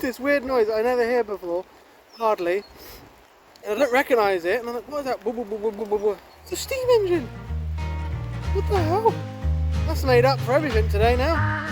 this weird noise that I never hear before, hardly. And I don't recognise it, and I'm like, what is that? Boo, boo, boo, boo, boo, boo, boo. It's a steam engine! What the hell? That's made up for everything today now.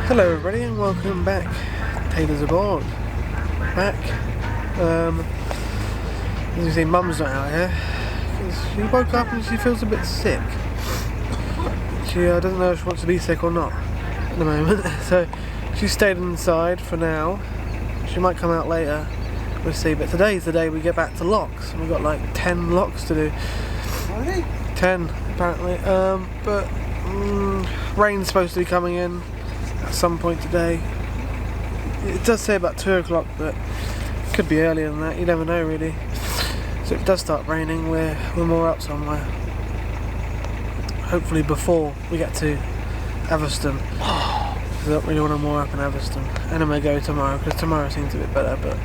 Hello everybody and welcome back. Taylor's aboard. Back. As you see, Mum's not out here because she woke up and she feels a bit sick. She doesn't know if she wants to be sick or not at the moment, so she stayed inside for now. She might come out later, we'll see, but today's the day we get back to locks and we've got like 10 locks to do. 10 apparently, but rain's supposed to be coming in at some point today. It does say about 2 o'clock, but it could be earlier than that, you never know really. So if it does start raining, we're more up somewhere. Hopefully before we get to Atherstone. I don't really want to moor up in Atherstone. And I'm going to go tomorrow, because tomorrow seems a bit better, but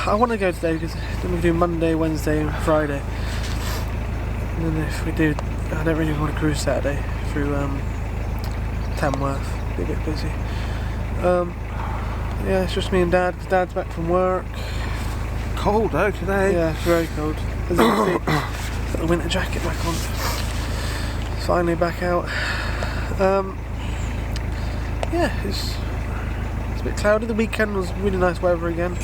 I want to go today because then we do Monday, Wednesday and Friday. And then if we do, I don't really want to cruise Saturday through Tamworth, be a bit busy. Yeah, it's just me and Dad. Dad's back from work. Cold though today. Yeah, it's very cold. As you can see, got the winter jacket back on. Finally back out. Yeah, it's a bit cloudy. The weekend was really nice weather again,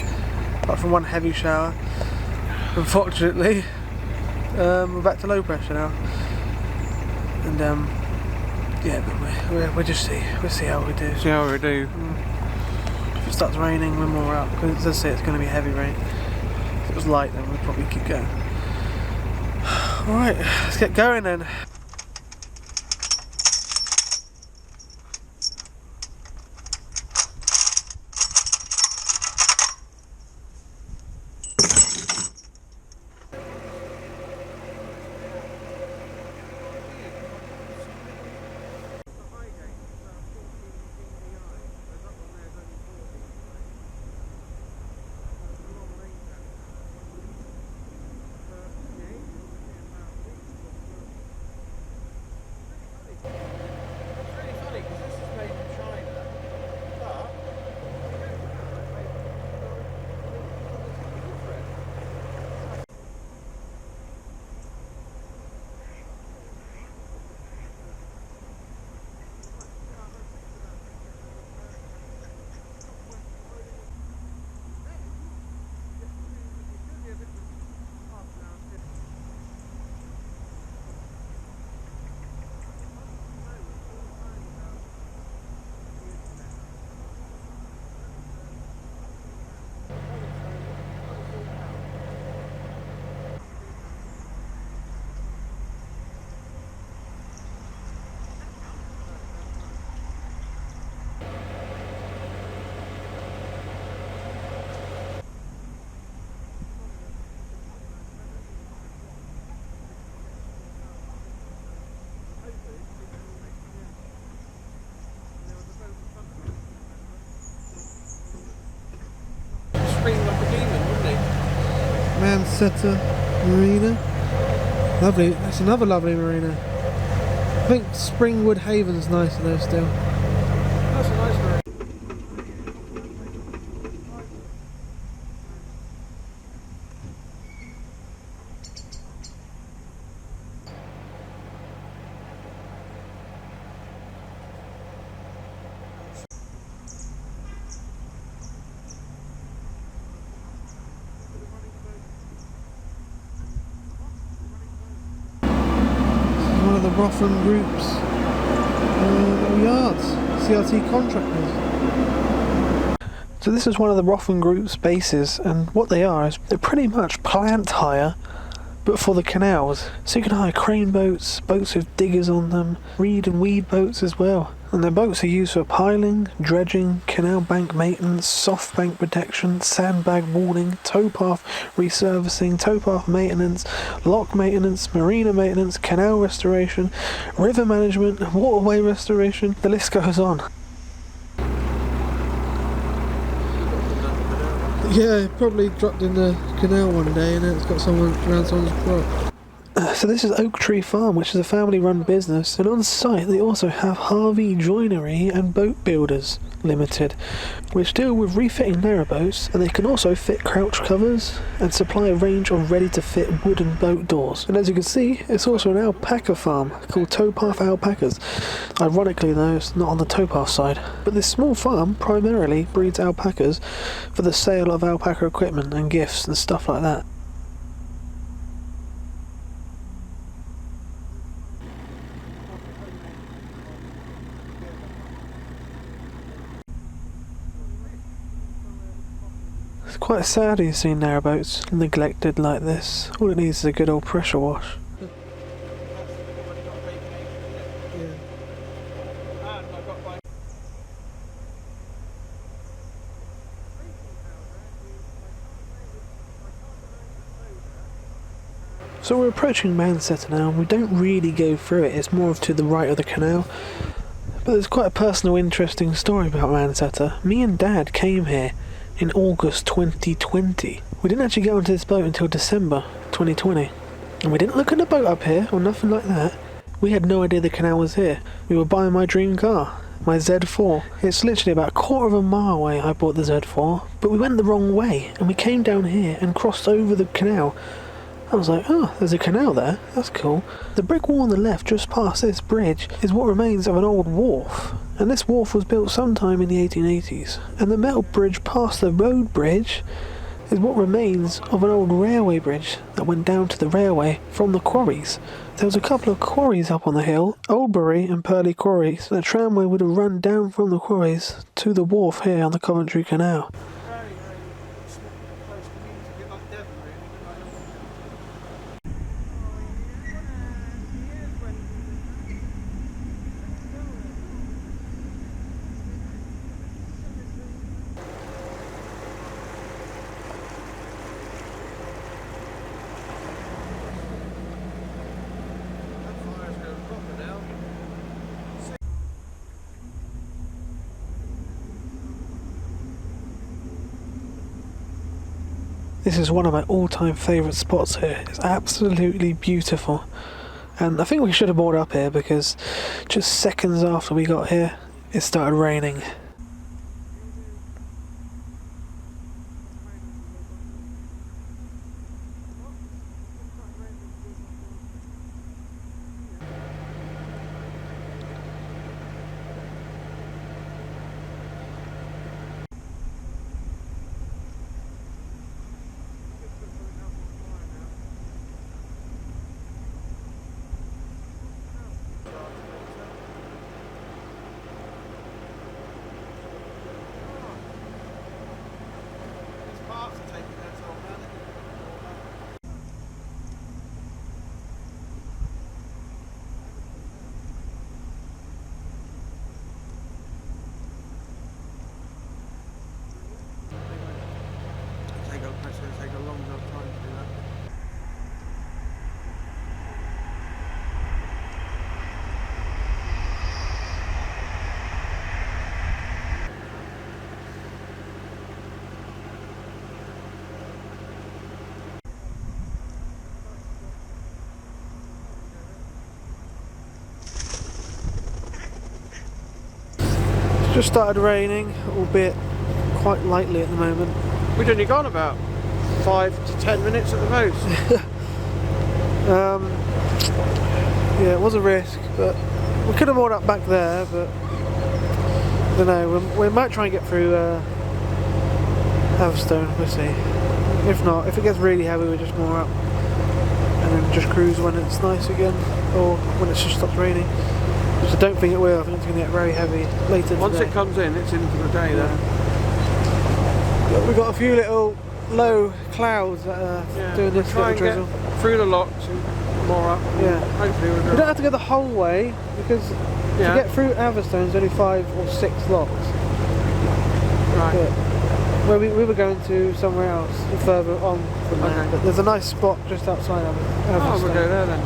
apart from one heavy shower. Unfortunately, we're back to low pressure now. And yeah, but we'll just see. We'll see how we do. See how we do. If it starts raining, we're more up, because it does say it's going to be heavy rain. If it was light, then we'd probably keep going. Alright, let's get going then. Manchester Marina. Lovely, that's another lovely marina. I think Springwood Haven's nicer though still. That's a nice marina. One of the Rothman Group's yards, CRT contractors. So this is one of the Rothman Group's bases, and what they are is they're pretty much plant hire, but for the canals. So you can hire crane boats, boats with diggers on them, reed and weed boats as well. And their boats are used for piling, dredging, canal bank maintenance, soft bank protection, sandbag walling, towpath resurfacing, towpath maintenance, lock maintenance, marina maintenance, canal restoration, river management, waterway restoration. The list goes on. Yeah, probably dropped in the canal one day and it's got someone around someone's prop. So this is Oak Tree Farm, which is a family-run business, and on site they also have Harvey Joinery and Boat Builders Limited, which deal with refitting narrowboats, and they can also fit crouch covers and supply a range of ready-to-fit wooden boat doors. And as you can see, it's also an alpaca farm called Towpath Alpacas. Ironically though, it's not on the towpath side. But this small farm primarily breeds alpacas for the sale of alpaca equipment and gifts and stuff like that. It's quite sad you see narrowboats neglected like this. All it needs is a good old pressure wash. So we're approaching Manchester now, and we don't really go through it, it's more to the right of the canal. But there's quite a personal interesting story about Manchester. Me and Dad came here in August 2020. We didn't actually get onto this boat until December 2020. And we didn't look at the boat up here or nothing like that. We had no idea the canal was here. We were buying my dream car, my Z4. It's literally about a quarter of a mile away I bought the Z4, but we went the wrong way and we came down here and crossed over the canal. I was like, oh, there's a canal there, that's cool. The brick wall on the left just past this bridge is what remains of an old wharf, and this wharf was built sometime in the 1880s. And the metal bridge past the road bridge is what remains of an old railway bridge that went down to the railway from the quarries. There was a couple of quarries up on the hill, Oldbury and Purley quarries. The tramway would have run down from the quarries to the wharf here on the Coventry Canal. This is one of my all-time favourite spots here. It's absolutely beautiful. And I think we should have brought up here because just seconds after we got here, it started raining. Just started raining, albeit quite lightly at the moment. We'd only gone about 5 to 10 minutes at the most. Yeah, it was a risk, but we could have moored up back there, but I don't know, we might try and get through Atherstone, we'll see. If not, if it gets really heavy, we just moor up and then just cruise when it's nice again, or when it just stops raining. Which I don't think it will. I think it's going to get very heavy later today. Once it comes in, it's in for the day then. We've got a few little low clouds that are doing this little drizzle. Get through the locks and more up. Yeah. Hopefully we'll go. We don't have to go the whole way because to get through Atherstone is only 5 or 6 locks. Right. But where we were going to somewhere else, further on from there. Okay. But there's a nice spot just outside Atherstone. Oh, we'll go there then.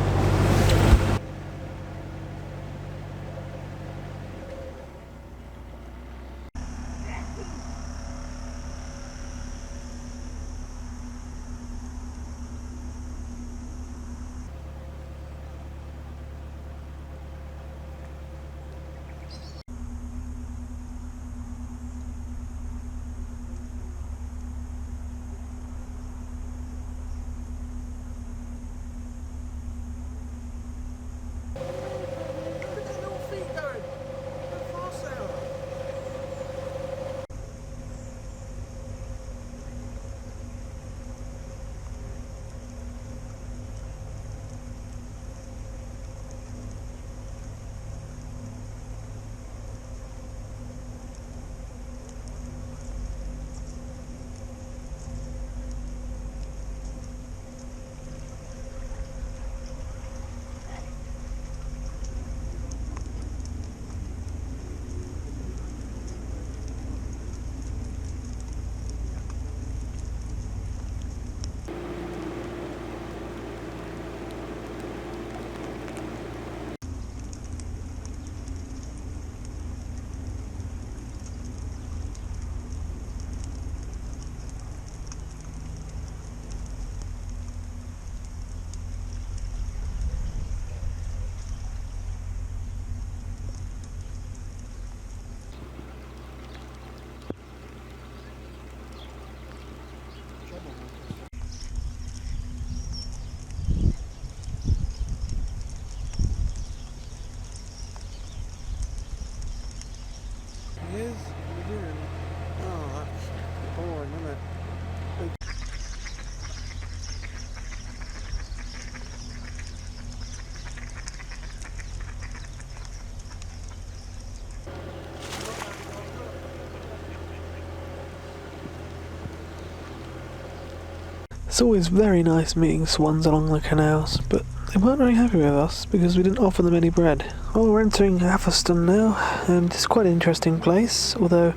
It's always very nice meeting swans along the canals, but they weren't very happy with us because we didn't offer them any bread. Well, we're entering Atherstone now, and it's quite an interesting place, although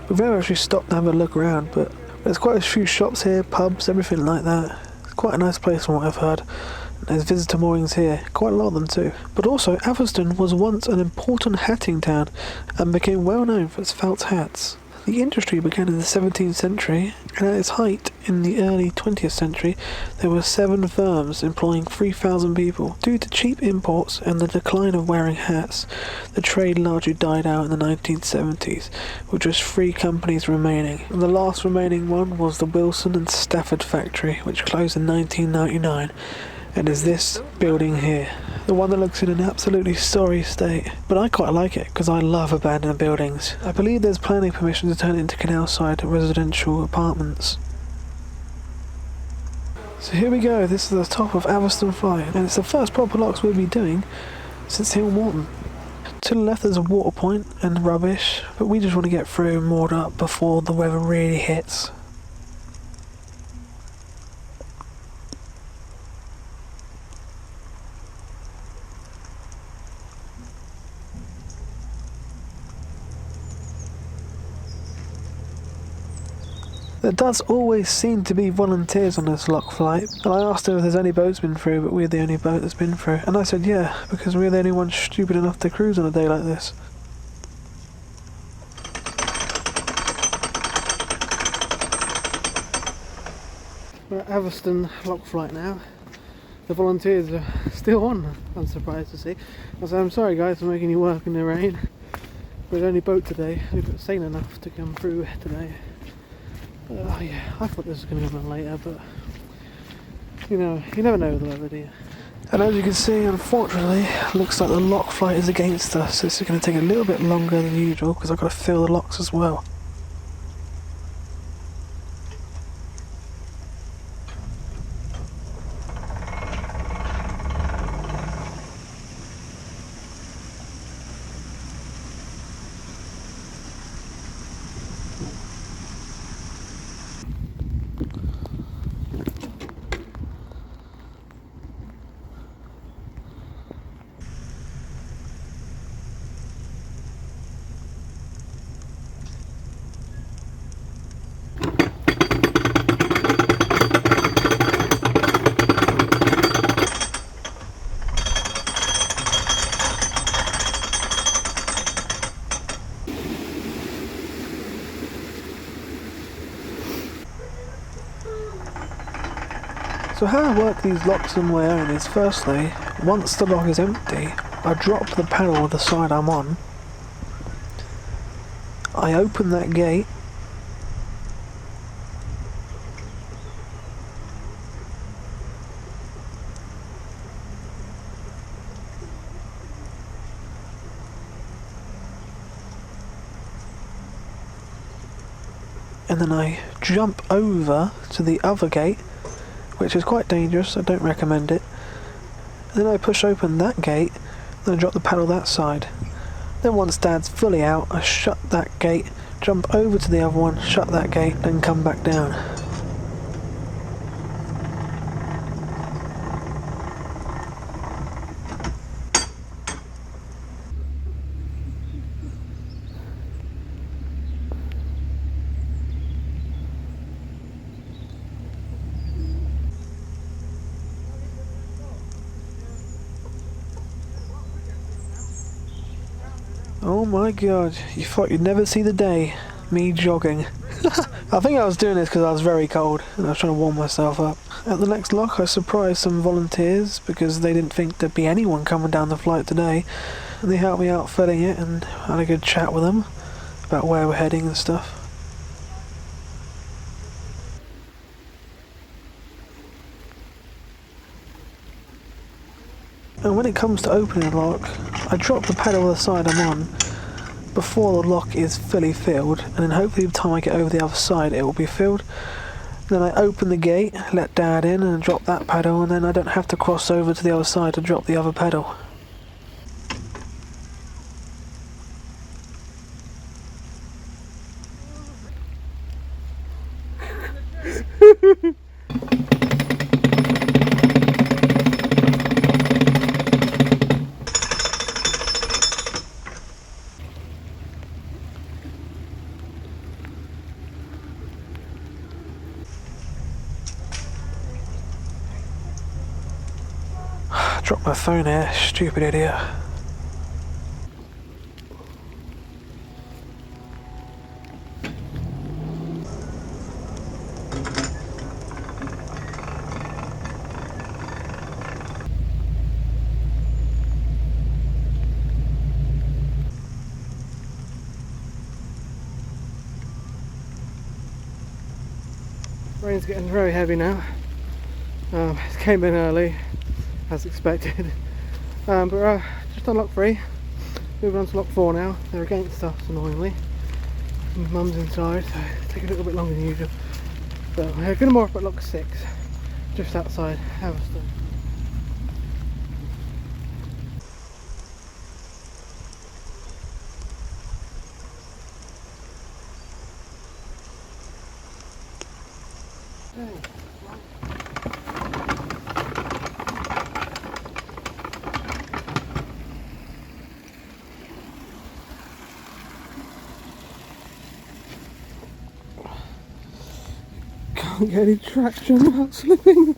we've never actually stopped to have a look around, but there's quite a few shops here, pubs, everything like that. It's quite a nice place from what I've heard. There's visitor moorings here, quite a lot of them too. But also, Atherstone was once an important hatting town and became well known for its felt hats. The industry began in the 17th century, and at its height in the early 20th century, there were 7 firms employing 3,000 people. Due to cheap imports and the decline of wearing hats, the trade largely died out in the 1970s, with just 3 companies remaining. And the last remaining one was the Wilson and Stafford factory, which closed in 1999. And is this building here, the one that looks in an absolutely sorry state. But I quite like it because I love abandoned buildings. I believe there's planning permission to turn it into canal-side residential apartments. So here we go, this is the top of Atherstone Fly, and it's the first proper locks we'll be doing since Hill Morton. To the left there's a water point and rubbish, but we just want to get through and moored up before the weather really hits. There does always seem to be volunteers on this lock flight, and I asked her if there's any boats been through, but we're the only boat that's been through. And I said yeah, because we're the only ones stupid enough to cruise on a day like this. We're at Atherstone lock flight now. The volunteers are still on, I'm surprised to see. I said, I'm sorry guys for making you work in the rain. We're the only boat today. We've got sane enough to come through today. Yeah, I thought this was going to come on later, but you know, you never know with the weather, do you? And as you can see, unfortunately, looks like the lock flight is against us. So it's going to take a little bit longer than usual because I've got to fill the locks as well. So how I work these locks on my own is, firstly, once the lock is empty, I drop the panel on the side I'm on, I open that gate, and then I jump over to the other gate, which is quite dangerous, I don't recommend it. And then I push open that gate, then I drop the paddle that side. Then once Dad's fully out, I shut that gate, jump over to the other one, shut that gate, then come back down. Oh my god, you thought you'd never see the day. Me jogging. I think I was doing this because I was very cold and I was trying to warm myself up. At the next lock I surprised some volunteers because they didn't think there'd be anyone coming down the flight today. And they helped me out filling it and had a good chat with them about where we're heading and stuff. And when it comes to opening the lock, I drop the pedal on the side I'm on before the lock is fully filled, and then hopefully by the time I get over the other side it will be filled. Then I open the gate, let Dad in and drop that pedal, and then I don't have to cross over to the other side to drop the other pedal. Dropped my phone here, stupid idiot. Rain's getting very heavy now. It came in early, as expected. But we're just on lock 3. Moving on to lock 4 now. They're against us, annoyingly. Mum's inside, so it's taking a little bit longer than usual. But we're going to moor up at lock 6, just outside Atherstone. Can't get any traction without slipping.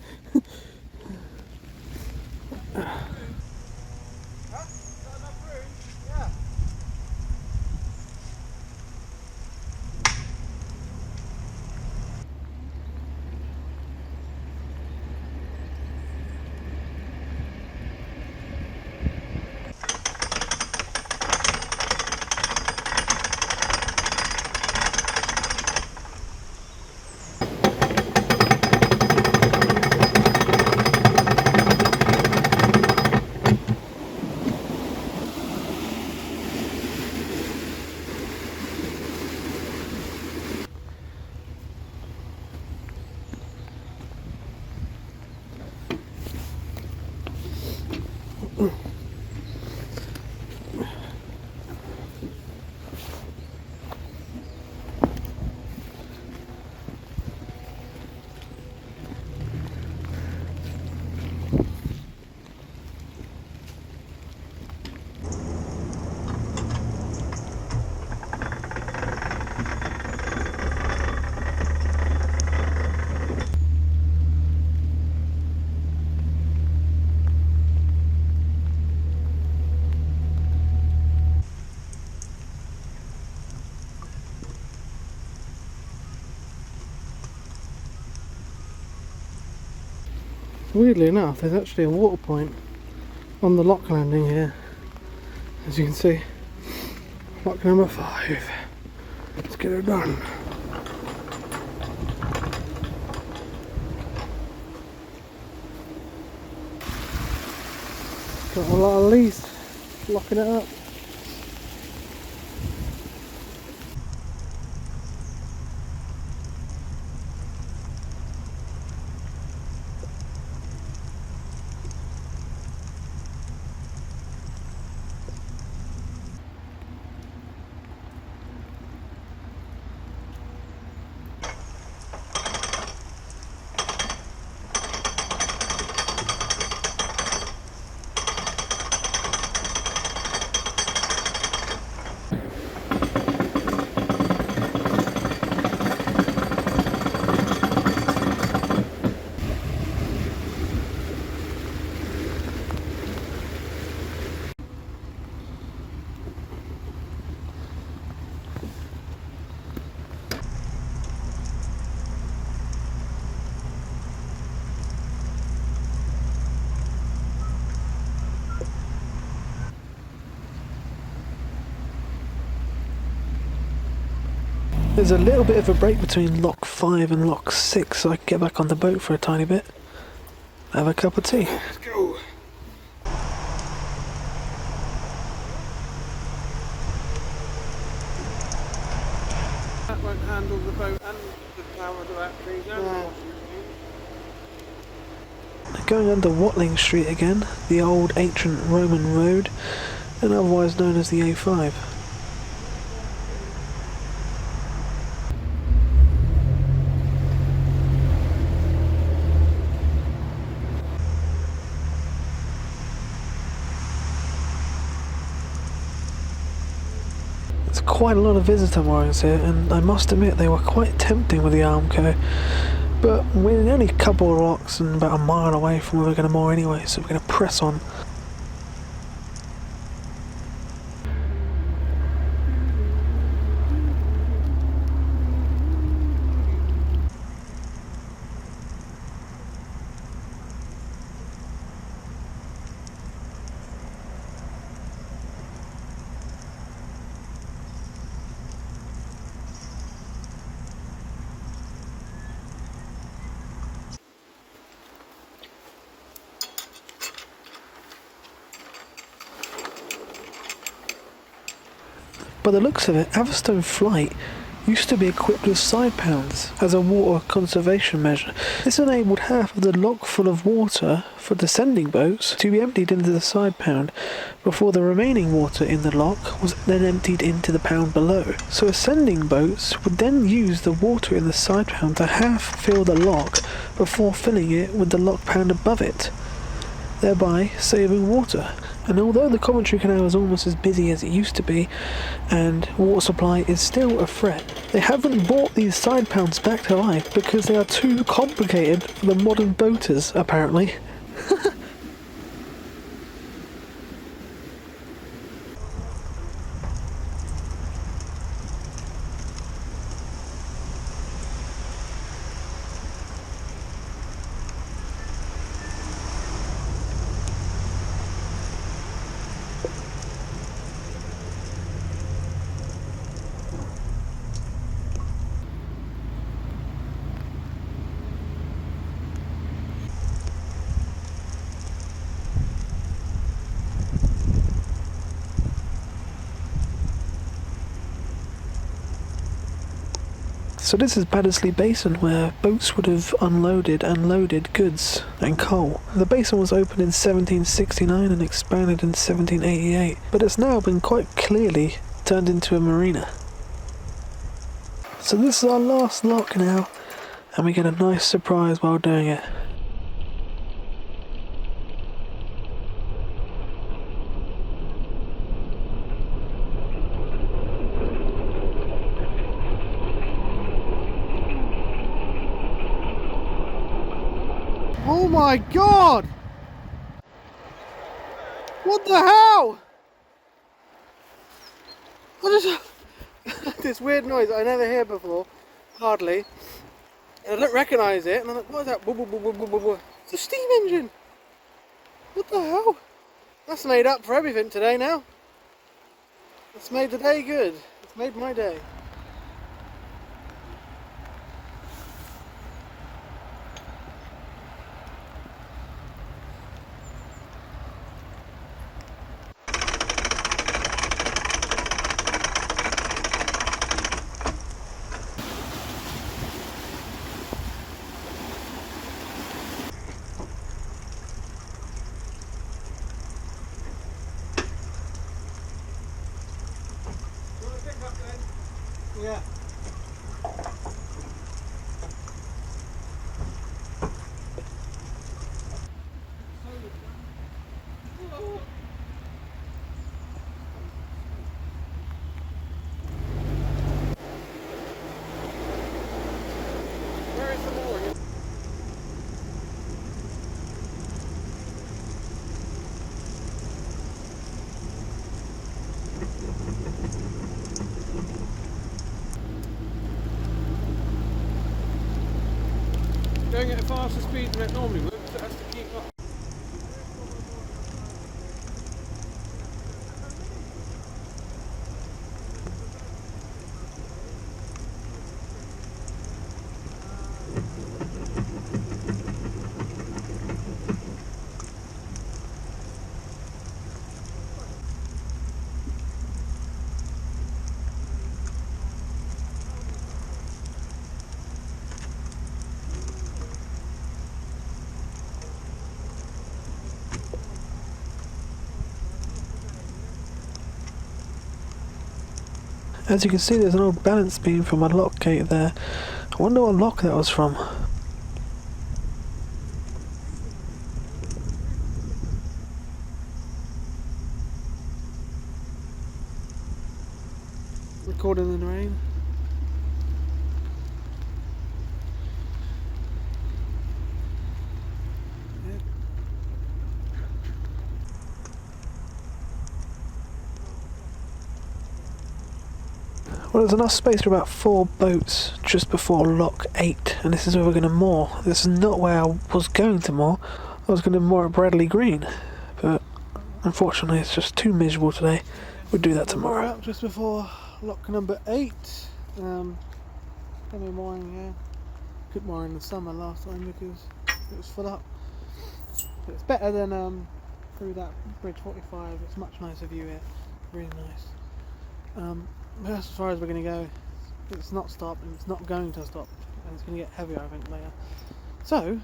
Weirdly enough, there's actually a water point on the lock landing here, as you can see. Lock number 5. Let's get it done. Got a lot of leads locking it up. There's a little bit of a break between lock 5 and lock 6, so I can get back on the boat for a tiny bit. Have a cup of tea. Let's go. That won't handle the boat and the power of the batteries. Going under Watling Street again, the old ancient Roman road, and otherwise known as the A5. There's quite a lot of visitor moorings here, and I must admit they were quite tempting with the Armco. But we're only a couple of locks and about a mile away from where we're going to moor anyway, so we're going to press on. By the looks of it, Atherstone Flight used to be equipped with side pounds as a water conservation measure. This enabled half of the lock full of water for descending boats to be emptied into the side pound before the remaining water in the lock was then emptied into the pound below. So ascending boats would then use the water in the side pound to half fill the lock before filling it with the lock pound above it, thereby saving water. And although the Coventry Canal is almost as busy as it used to be, and water supply is still a threat, they haven't brought these side pounds back to life because they are too complicated for the modern boaters, apparently. So this is Baddesley Basin, where boats would have unloaded and loaded goods and coal. The basin was opened in 1769 and expanded in 1788, but it's now been quite clearly turned into a marina. So this is our last lock now, and we get a nice surprise while doing it. Oh my god! What the hell? What is this weird noise I never hear before, hardly. And I don't recognise it, and I'm like, what is that? Boo, boo, boo, boo, boo, boo. the steam engine! What the hell? That's made up for everything today now. It's made the day good. It's made my day. Yeah. Where is the mooring? Going at a faster speed than it normally would, so it has to keep up. As you can see, there's an old balance beam from my lock gate there. I wonder what lock that was from. Recording in the rain. Well, there's enough space for about 4 boats just before lock 8, and this is where we're going to moor. This is not where I was going to moor. I was going to moor at Bradley Green, but unfortunately it's just too miserable today. We'll do that We're tomorrow. up just before lock number 8. Having mooring here. Couldn't moor in the summer last time because it was full up. But it's better than through that bridge 45. It's a much nicer view here. Really nice. That's as far as we're going to go. It's not stopped and it's not going to stop, and it's going to get heavier I think later. So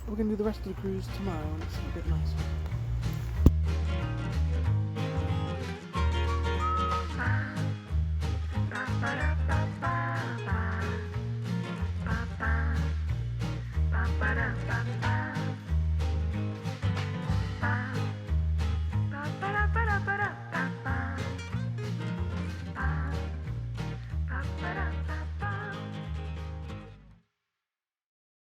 we're going to do the rest of the cruise tomorrow, and it's going to be nice.